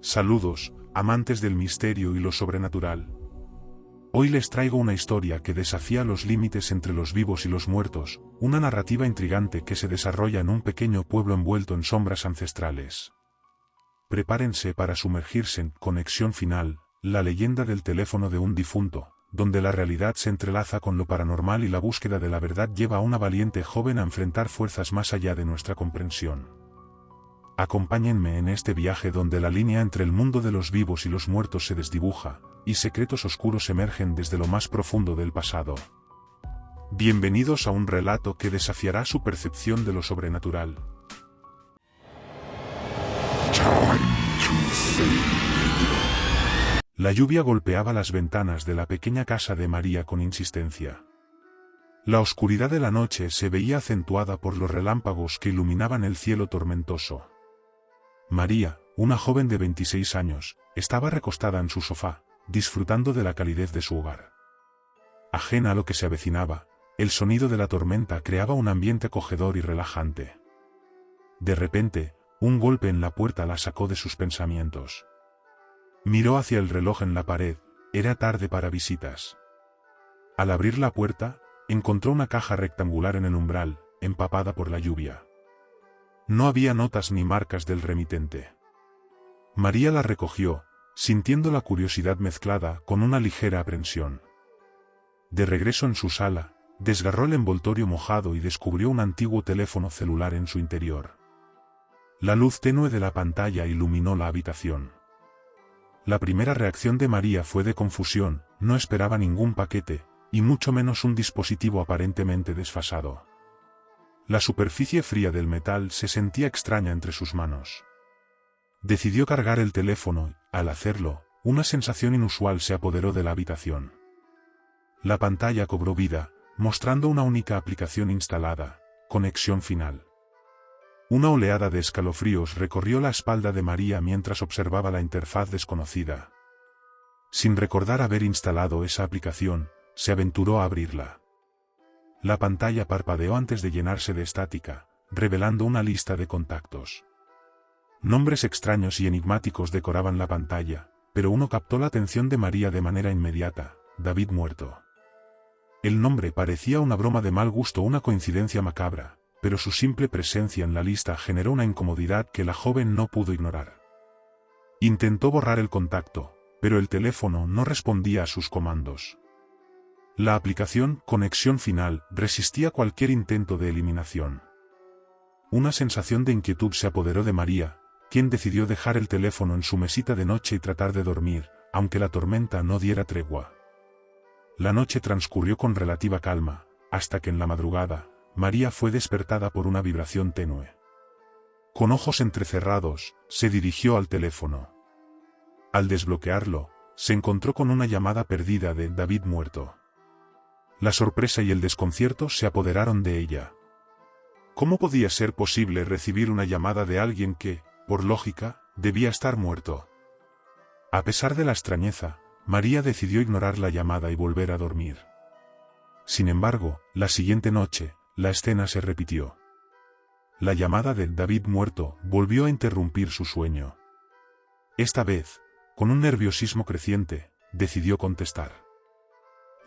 Saludos, amantes del misterio y lo sobrenatural. Hoy les traigo una historia que desafía los límites entre los vivos y los muertos, una narrativa intrigante que se desarrolla en un pequeño pueblo envuelto en sombras ancestrales. Prepárense para sumergirse en Conexión Final, la leyenda del teléfono de un difunto, donde la realidad se entrelaza con lo paranormal y la búsqueda de la verdad lleva a una valiente joven a enfrentar fuerzas más allá de nuestra comprensión. Acompáñenme en este viaje donde la línea entre el mundo de los vivos y los muertos se desdibuja, y secretos oscuros emergen desde lo más profundo del pasado. Bienvenidos a un relato que desafiará su percepción de lo sobrenatural. La lluvia golpeaba las ventanas de la pequeña casa de María con insistencia. La oscuridad de la noche se veía acentuada por los relámpagos que iluminaban el cielo tormentoso. María, una joven de 26 años, estaba recostada en su sofá, disfrutando de la calidez de su hogar. Ajena a lo que se avecinaba, el sonido de la tormenta creaba un ambiente acogedor y relajante. De repente, un golpe en la puerta la sacó de sus pensamientos. Miró hacia el reloj en la pared, era tarde para visitas. Al abrir la puerta, encontró una caja rectangular en el umbral, empapada por la lluvia. No había notas ni marcas del remitente. María la recogió, sintiendo la curiosidad mezclada con una ligera aprensión. De regreso en su sala, desgarró el envoltorio mojado y descubrió un antiguo teléfono celular en su interior. La luz tenue de la pantalla iluminó la habitación. La primera reacción de María fue de confusión, no esperaba ningún paquete, y mucho menos un dispositivo aparentemente desfasado. La superficie fría del metal se sentía extraña entre sus manos. Decidió cargar el teléfono y, al hacerlo, una sensación inusual se apoderó de la habitación. La pantalla cobró vida, mostrando una única aplicación instalada, Conexión Final. Una oleada de escalofríos recorrió la espalda de María mientras observaba la interfaz desconocida. Sin recordar haber instalado esa aplicación, se aventuró a abrirla. La pantalla parpadeó antes de llenarse de estática, revelando una lista de contactos. Nombres extraños y enigmáticos decoraban la pantalla, pero uno captó la atención de María de manera inmediata: David muerto. El nombre parecía una broma de mal gusto, una coincidencia macabra, pero su simple presencia en la lista generó una incomodidad que la joven no pudo ignorar. Intentó borrar el contacto, pero el teléfono no respondía a sus comandos. La aplicación Conexión Final resistía cualquier intento de eliminación. Una sensación de inquietud se apoderó de María, quien decidió dejar el teléfono en su mesita de noche y tratar de dormir, aunque la tormenta no diera tregua. La noche transcurrió con relativa calma, hasta que en la madrugada, María fue despertada por una vibración tenue. Con ojos entrecerrados, se dirigió al teléfono. Al desbloquearlo, se encontró con una llamada perdida de David muerto. La sorpresa y el desconcierto se apoderaron de ella. ¿Cómo podía ser posible recibir una llamada de alguien que, por lógica, debía estar muerto? A pesar de la extrañeza, María decidió ignorar la llamada y volver a dormir. Sin embargo, la siguiente noche, la escena se repitió. La llamada de David muerto volvió a interrumpir su sueño. Esta vez, con un nerviosismo creciente, decidió contestar.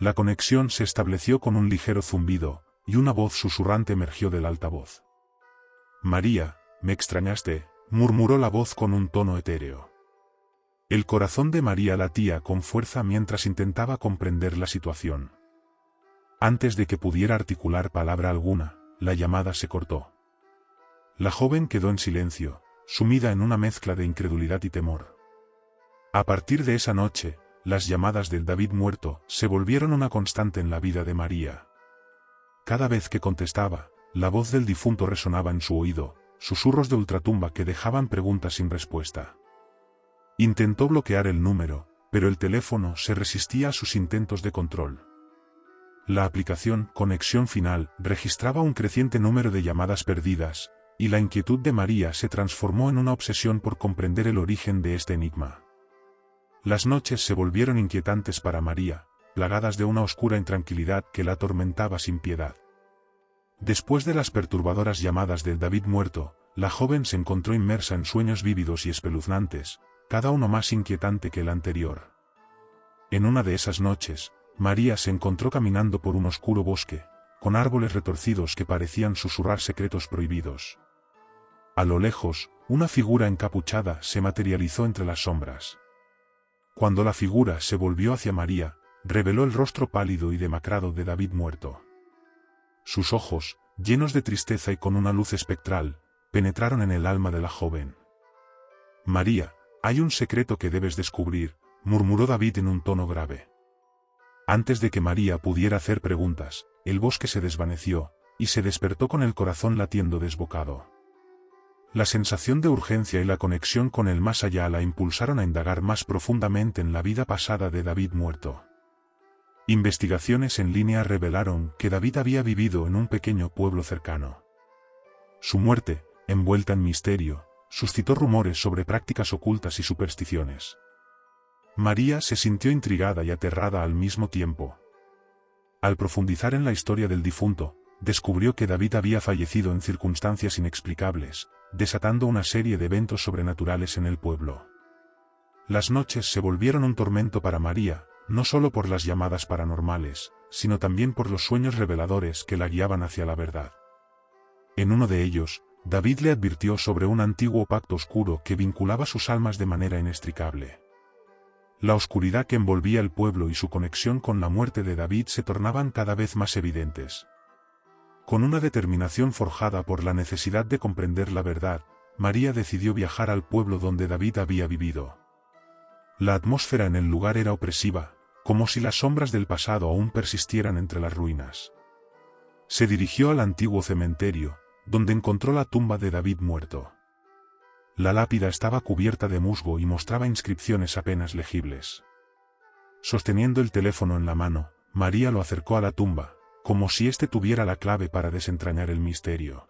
La conexión se estableció con un ligero zumbido, y una voz susurrante emergió del altavoz. «María, me extrañaste», murmuró la voz con un tono etéreo. El corazón de María latía con fuerza mientras intentaba comprender la situación. Antes de que pudiera articular palabra alguna, la llamada se cortó. La joven quedó en silencio, sumida en una mezcla de incredulidad y temor. A partir de esa noche, las llamadas del David muerto se volvieron una constante en la vida de María. Cada vez que contestaba, la voz del difunto resonaba en su oído, susurros de ultratumba que dejaban preguntas sin respuesta. Intentó bloquear el número, pero el teléfono se resistía a sus intentos de control. La aplicación Conexión Final registraba un creciente número de llamadas perdidas, y la inquietud de María se transformó en una obsesión por comprender el origen de este enigma. Las noches se volvieron inquietantes para María, plagadas de una oscura intranquilidad que la atormentaba sin piedad. Después de las perturbadoras llamadas del David muerto, la joven se encontró inmersa en sueños vívidos y espeluznantes, cada uno más inquietante que el anterior. En una de esas noches, María se encontró caminando por un oscuro bosque, con árboles retorcidos que parecían susurrar secretos prohibidos. A lo lejos, una figura encapuchada se materializó entre las sombras. Cuando la figura se volvió hacia María, reveló el rostro pálido y demacrado de David muerto. Sus ojos, llenos de tristeza y con una luz espectral, penetraron en el alma de la joven. «María, hay un secreto que debes descubrir», murmuró David en un tono grave. Antes de que María pudiera hacer preguntas, el bosque se desvaneció, y se despertó con el corazón latiendo desbocado. La sensación de urgencia y la conexión con el más allá la impulsaron a indagar más profundamente en la vida pasada de David muerto. Investigaciones en línea revelaron que David había vivido en un pequeño pueblo cercano. Su muerte, envuelta en misterio, suscitó rumores sobre prácticas ocultas y supersticiones. María se sintió intrigada y aterrada al mismo tiempo. Al profundizar en la historia del difunto, descubrió que David había fallecido en circunstancias inexplicables, desatando una serie de eventos sobrenaturales en el pueblo. Las noches se volvieron un tormento para María, no solo por las llamadas paranormales, sino también por los sueños reveladores que la guiaban hacia la verdad. En uno de ellos, David le advirtió sobre un antiguo pacto oscuro que vinculaba sus almas de manera inextricable. La oscuridad que envolvía el pueblo y su conexión con la muerte de David se tornaban cada vez más evidentes. Con una determinación forjada por la necesidad de comprender la verdad, María decidió viajar al pueblo donde David había vivido. La atmósfera en el lugar era opresiva, como si las sombras del pasado aún persistieran entre las ruinas. Se dirigió al antiguo cementerio, donde encontró la tumba de David muerto. La lápida estaba cubierta de musgo y mostraba inscripciones apenas legibles. Sosteniendo el teléfono en la mano, María lo acercó a la tumba, como si éste tuviera la clave para desentrañar el misterio.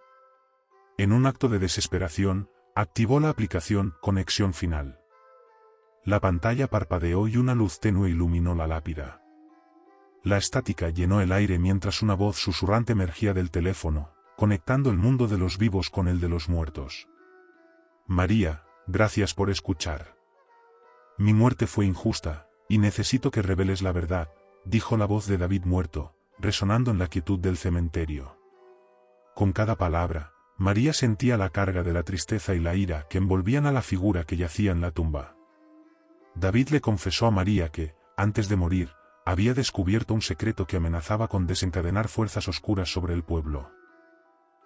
En un acto de desesperación, activó la aplicación Conexión Final. La pantalla parpadeó y una luz tenue iluminó la lápida. La estática llenó el aire mientras una voz susurrante emergía del teléfono, conectando el mundo de los vivos con el de los muertos. «María, gracias por escuchar. Mi muerte fue injusta, y necesito que reveles la verdad», dijo la voz de David muerto, resonando en la quietud del cementerio. Con cada palabra, María sentía la carga de la tristeza y la ira que envolvían a la figura que yacía en la tumba. David le confesó a María que, antes de morir, había descubierto un secreto que amenazaba con desencadenar fuerzas oscuras sobre el pueblo.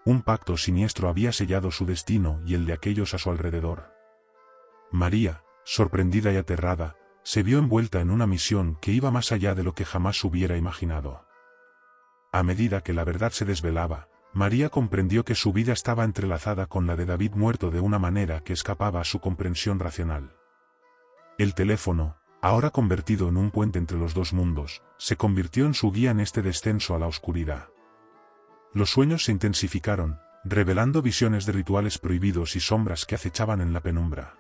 Un pacto siniestro había sellado su destino y el de aquellos a su alrededor. María, sorprendida y aterrada, se vio envuelta en una misión que iba más allá de lo que jamás hubiera imaginado. A medida que la verdad se desvelaba, María comprendió que su vida estaba entrelazada con la de David muerto de una manera que escapaba a su comprensión racional. El teléfono, ahora convertido en un puente entre los dos mundos, se convirtió en su guía en este descenso a la oscuridad. Los sueños se intensificaron, revelando visiones de rituales prohibidos y sombras que acechaban en la penumbra.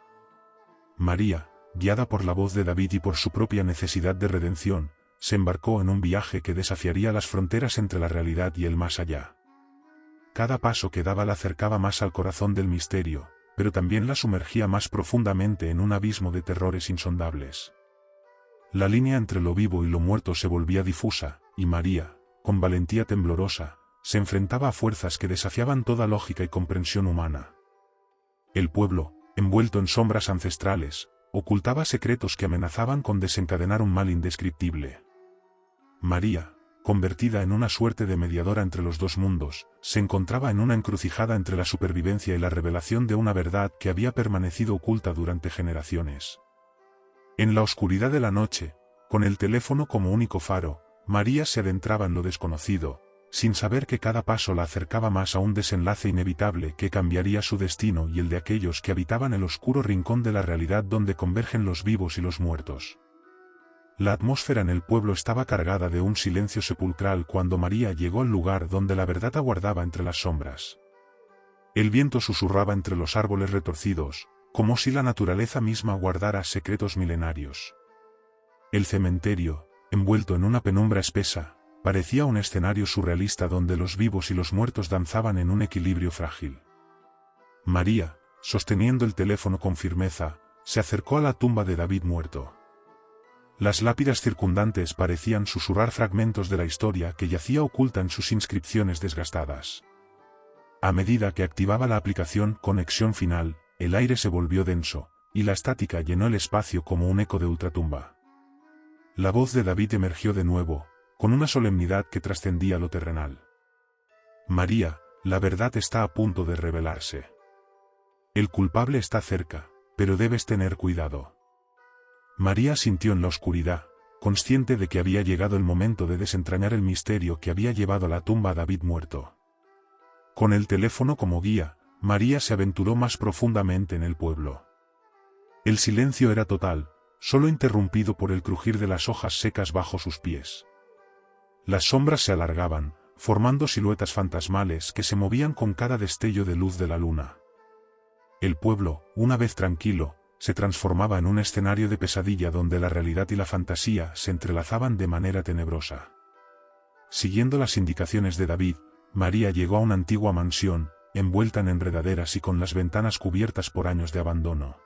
María, guiada por la voz de David y por su propia necesidad de redención, se embarcó en un viaje que desafiaría las fronteras entre la realidad y el más allá. Cada paso que daba la acercaba más al corazón del misterio, pero también la sumergía más profundamente en un abismo de terrores insondables. La línea entre lo vivo y lo muerto se volvía difusa, y María, con valentía temblorosa, se enfrentaba a fuerzas que desafiaban toda lógica y comprensión humana. El pueblo, envuelto en sombras ancestrales, ocultaba secretos que amenazaban con desencadenar un mal indescriptible. María, convertida en una suerte de mediadora entre los dos mundos, se encontraba en una encrucijada entre la supervivencia y la revelación de una verdad que había permanecido oculta durante generaciones. En la oscuridad de la noche, con el teléfono como único faro, María se adentraba en lo desconocido, sin saber que cada paso la acercaba más a un desenlace inevitable que cambiaría su destino y el de aquellos que habitaban el oscuro rincón de la realidad donde convergen los vivos y los muertos. La atmósfera en el pueblo estaba cargada de un silencio sepulcral cuando María llegó al lugar donde la verdad aguardaba entre las sombras. El viento susurraba entre los árboles retorcidos, como si la naturaleza misma guardara secretos milenarios. El cementerio, envuelto en una penumbra espesa, parecía un escenario surrealista donde los vivos y los muertos danzaban en un equilibrio frágil. María, sosteniendo el teléfono con firmeza, se acercó a la tumba de David muerto. Las lápidas circundantes parecían susurrar fragmentos de la historia que yacía oculta en sus inscripciones desgastadas. A medida que activaba la aplicación Conexión Final, el aire se volvió denso, y la estática llenó el espacio como un eco de ultratumba. La voz de David emergió de nuevo, con una solemnidad que trascendía lo terrenal. María, la verdad está a punto de revelarse. El culpable está cerca, pero debes tener cuidado. María sintió en la oscuridad, consciente de que había llegado el momento de desentrañar el misterio que había llevado a la tumba a David muerto. Con el teléfono como guía, María se aventuró más profundamente en el pueblo. El silencio era total, solo interrumpido por el crujir de las hojas secas bajo sus pies. Las sombras se alargaban, formando siluetas fantasmales que se movían con cada destello de luz de la luna. El pueblo, una vez tranquilo, se transformaba en un escenario de pesadilla donde la realidad y la fantasía se entrelazaban de manera tenebrosa. Siguiendo las indicaciones de David, María llegó a una antigua mansión, envuelta en enredaderas y con las ventanas cubiertas por años de abandono.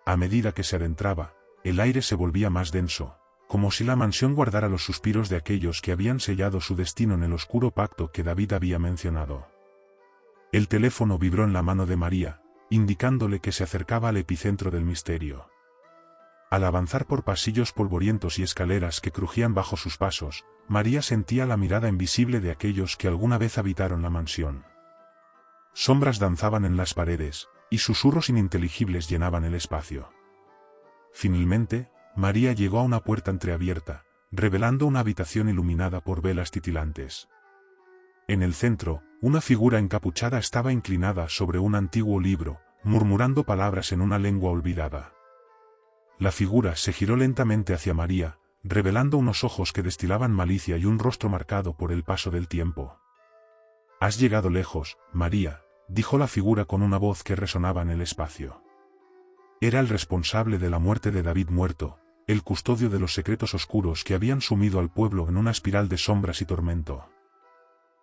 A medida que se adentraba, el aire se volvía más denso, como si la mansión guardara los suspiros de aquellos que habían sellado su destino en el oscuro pacto que David había mencionado. El teléfono vibró en la mano de María, indicándole que se acercaba al epicentro del misterio. Al avanzar por pasillos polvorientos y escaleras que crujían bajo sus pasos, María sentía la mirada invisible de aquellos que alguna vez habitaron la mansión. Sombras danzaban en las paredes, y susurros ininteligibles llenaban el espacio. Finalmente, María llegó a una puerta entreabierta, revelando una habitación iluminada por velas titilantes. En el centro, una figura encapuchada estaba inclinada sobre un antiguo libro, murmurando palabras en una lengua olvidada. La figura se giró lentamente hacia María, revelando unos ojos que destilaban malicia y un rostro marcado por el paso del tiempo. «Has llegado lejos, María», dijo la figura con una voz que resonaba en el espacio. Era el responsable de la muerte de David muerto, el custodio de los secretos oscuros que habían sumido al pueblo en una espiral de sombras y tormento.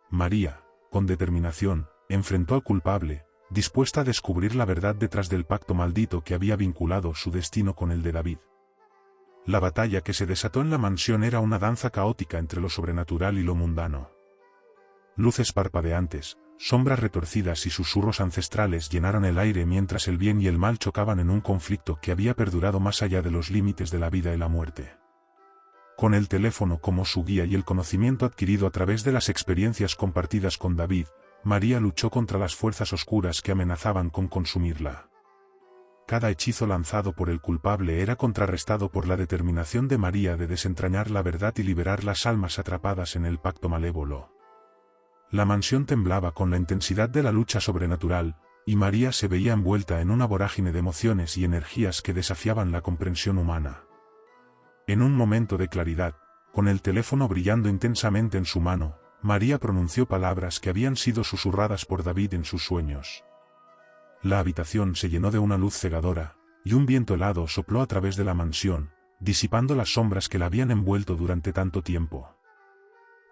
María, con determinación, enfrentó al culpable, dispuesta a descubrir la verdad detrás del pacto maldito que había vinculado su destino con el de David. La batalla que se desató en la mansión era una danza caótica entre lo sobrenatural y lo mundano. Luces parpadeantes, sombras retorcidas y susurros ancestrales llenaron el aire mientras el bien y el mal chocaban en un conflicto que había perdurado más allá de los límites de la vida y la muerte. Con el teléfono como su guía y el conocimiento adquirido a través de las experiencias compartidas con David, María luchó contra las fuerzas oscuras que amenazaban con consumirla. Cada hechizo lanzado por el culpable era contrarrestado por la determinación de María de desentrañar la verdad y liberar las almas atrapadas en el pacto malévolo. La mansión temblaba con la intensidad de la lucha sobrenatural, y María se veía envuelta en una vorágine de emociones y energías que desafiaban la comprensión humana. En un momento de claridad, con el teléfono brillando intensamente en su mano, María pronunció palabras que habían sido susurradas por David en sus sueños. La habitación se llenó de una luz cegadora, y un viento helado sopló a través de la mansión, disipando las sombras que la habían envuelto durante tanto tiempo.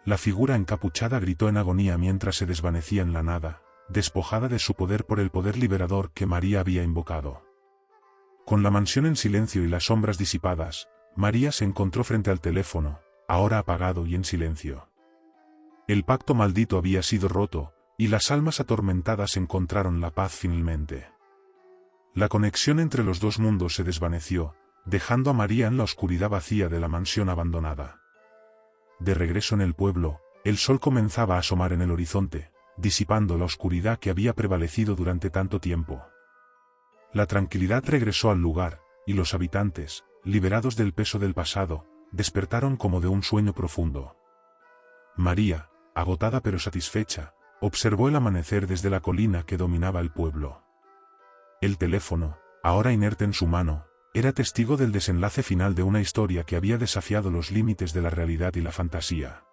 La figura encapuchada gritó en agonía mientras se desvanecía en la nada, despojada de su poder por el poder liberador que María había invocado. Con la mansión en silencio y las sombras disipadas, María se encontró frente al teléfono, ahora apagado y en silencio. El pacto maldito había sido roto, y las almas atormentadas encontraron la paz finalmente. La conexión entre los dos mundos se desvaneció, dejando a María en la oscuridad vacía de la mansión abandonada. De regreso en el pueblo, el sol comenzaba a asomar en el horizonte, disipando la oscuridad que había prevalecido durante tanto tiempo. La tranquilidad regresó al lugar, y los habitantes, liberados del peso del pasado, despertaron como de un sueño profundo. María, agotada pero satisfecha, observó el amanecer desde la colina que dominaba el pueblo. El teléfono, ahora inerte en su mano, era testigo del desenlace final de una historia que había desafiado los límites de la realidad y la fantasía.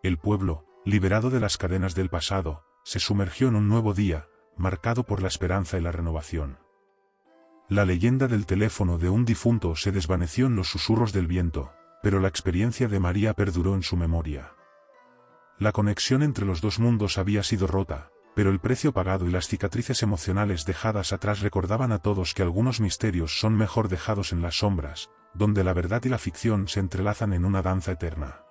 El pueblo, liberado de las cadenas del pasado, se sumergió en un nuevo día, marcado por la esperanza y la renovación. La leyenda del teléfono de un difunto se desvaneció en los susurros del viento, pero la experiencia de María perduró en su memoria. La conexión entre los dos mundos había sido rota, pero el precio pagado y las cicatrices emocionales dejadas atrás recordaban a todos que algunos misterios son mejor dejados en las sombras, donde la verdad y la ficción se entrelazan en una danza eterna.